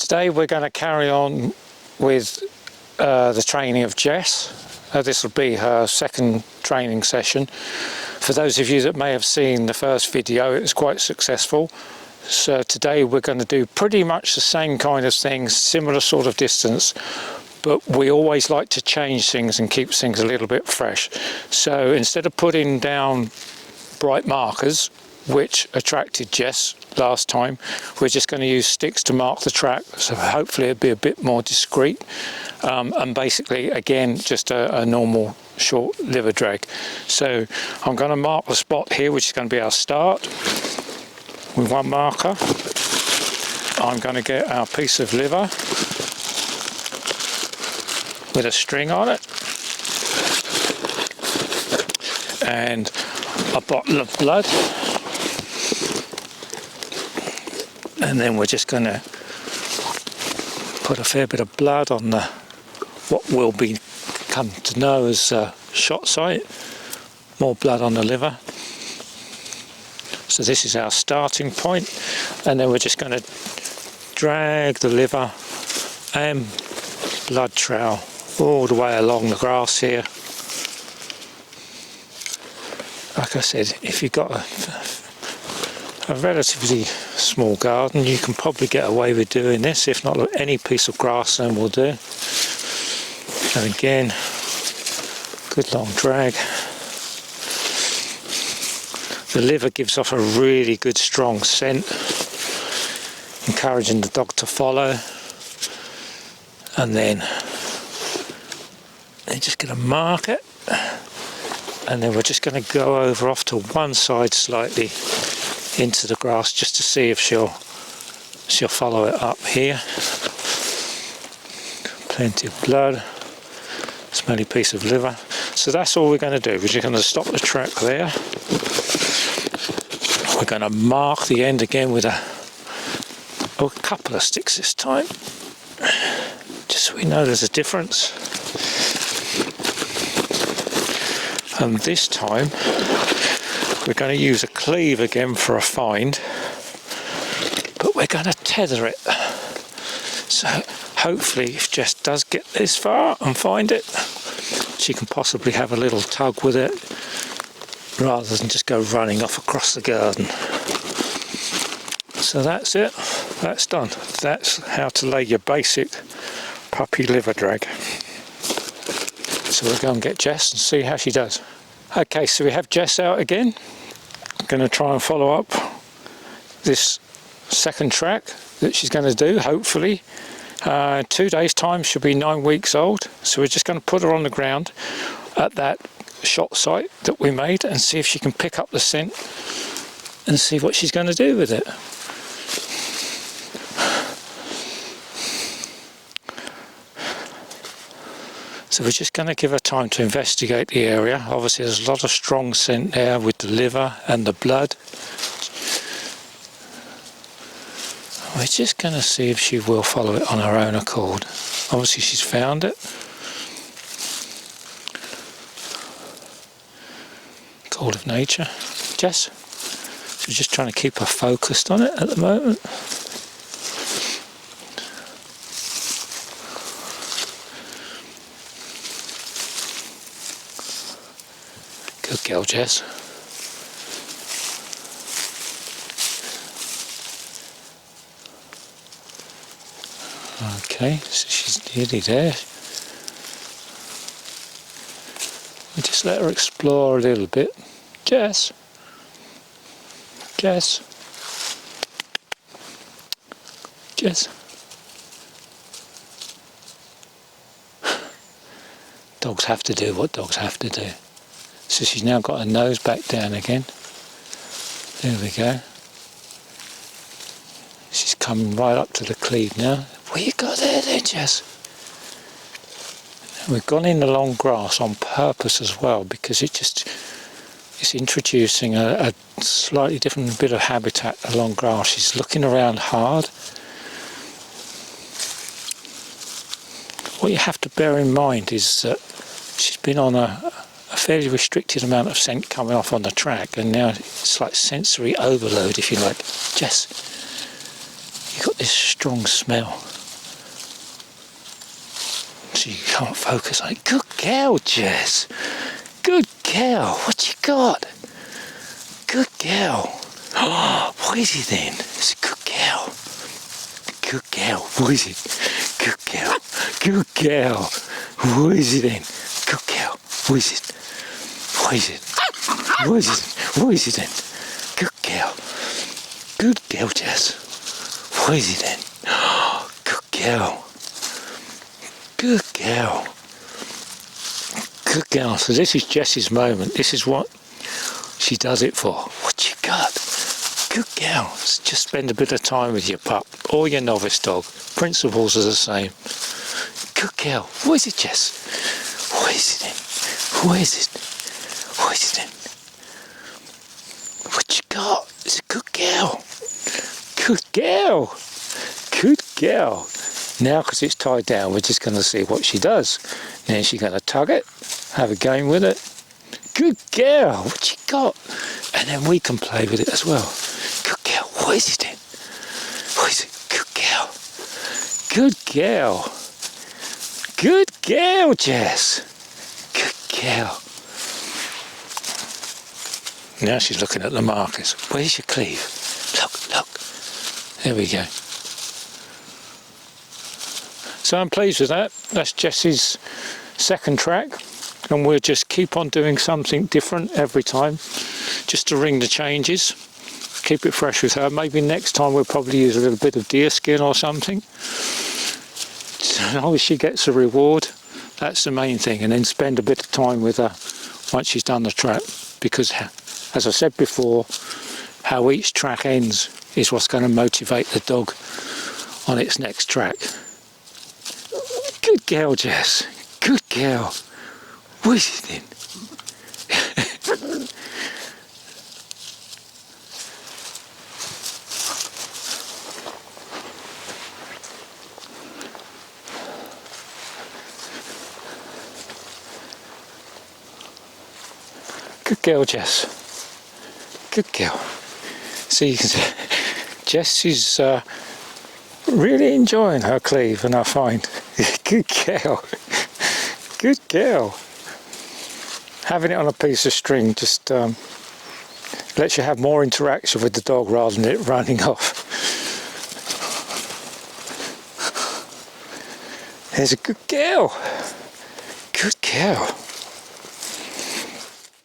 Today we're going to carry on with the training of Jess. This will be her second training session. For those of you that may have seen the first video, it was quite successful. So today we're going to do pretty much the same kind of things, similar sort of distance, but we always like to change things and keep things a little bit fresh. So instead of putting down bright markers, which attracted Jess last time, we're just going to use sticks to mark the track, so hopefully it'll be a bit more discreet, and basically again just a normal short liver drag. So I'm going to mark the spot here, which is going to be our start with one marker. I'm going to get our piece of liver with a string on it and a bottle of blood. And then we're just going to put a fair bit of blood on the what will come to know as a shot site. More blood on the liver. So this is our starting point, and then we're just going to drag the liver and blood trail all the way along the grass here. Like I said, if you've got a relatively small garden, you can probably get away with doing this. If not, any piece of grassland will do. And again, good long drag. The liver gives off a really good strong scent, encouraging the dog to follow. And then they're just going to mark it, and then we're just going to go over off to one side slightly into the grass just to see if she'll follow it up here. Plenty of blood, smelly piece of liver. So that's all we're going to do. We're just going to stop the track there. We're going to mark the end again with a couple of sticks this time, just so we know there's a difference. And this time we're going to use a cleave again for a find, but we're going to tether it. So hopefully if Jess does get this far and find it, she can possibly have a little tug with it rather than just go running off across the garden. So that's it, that's done. That's how to lay your basic puppy liver drag. So we'll go and get Jess and see how she does. Okay, so we have Jess out again. I'm going to try and follow up this second track that she's going to do, hopefully. 2 days time, she'll be 9 weeks old. So we're just going to put her on the ground at that shot site that we made and see if she can pick up the scent and see what she's going to do with it. So we're just going to give her time to investigate the area. Obviously there's a lot of strong scent there with the liver and the blood. We're just going to see if she will follow it on her own accord. Obviously she's found it. Call of nature. Jess? She's just trying to keep her focused on it at the moment. Good girl, Jess. Okay, so she's nearly there. We just let her explore a little bit. Jess? Jess? Jess? Dogs have to do what dogs have to do. So she's now got her nose back down again. There we go. She's coming right up to the cleave now. What you got there, Jess? And we've gone in the long grass on purpose as well, because it's introducing a slightly different bit of habitat along grass. She's looking around hard. What you have to bear in mind is that she's been on a fairly restricted amount of scent coming off on the track, and now it's like sensory overload, if you like. Jess, you got this strong smell. So you can't focus on it. Good girl, Jess. Good girl. What you got? Good girl. Oh, what is it then? It's a good girl. Good girl. What is it? Good girl. Good girl. What is it then? Good girl. What is it? What is it? What is it? What is it then? Good girl. Good girl, Jess. What is it then? Oh, good girl. Good girl. Good girl. So this is Jess's moment. This is what she does it for. What you got? Good girl. Just spend a bit of time with your pup or your novice dog. Principles are the same. Good girl. What is it, Jess? What is it then? What is it? What is it then? What you got? It's a good girl. Good girl. Good girl. Now, because it's tied down, we're just going to see what she does. Then she's going to tug it, have a game with it. Good girl. What you got? And then we can play with it as well. Good girl. What is it then? What is it? Good girl. Good girl. Good girl, Jess. Good girl. Now she's looking at the markers. Where's your cleave? Look, look. There we go. So I'm pleased with that. That's Jess's second track. And we'll just keep on doing something different every time. Just to ring the changes. Keep it fresh with her. Maybe next time we'll probably use a little bit of deer skin or something. As long as she gets a reward, that's the main thing. And then spend a bit of time with her once she's done the track. Because, as I said before, how each track ends is what's going to motivate the dog on its next track. Good girl, Jess. Good girl. What is it then? Good girl, Jess. Good girl. See, you can see Jess is really enjoying her cleave and her find. Good girl. Good girl. Having it on a piece of string just lets you have more interaction with the dog rather than it running off. There's a good girl. Good girl.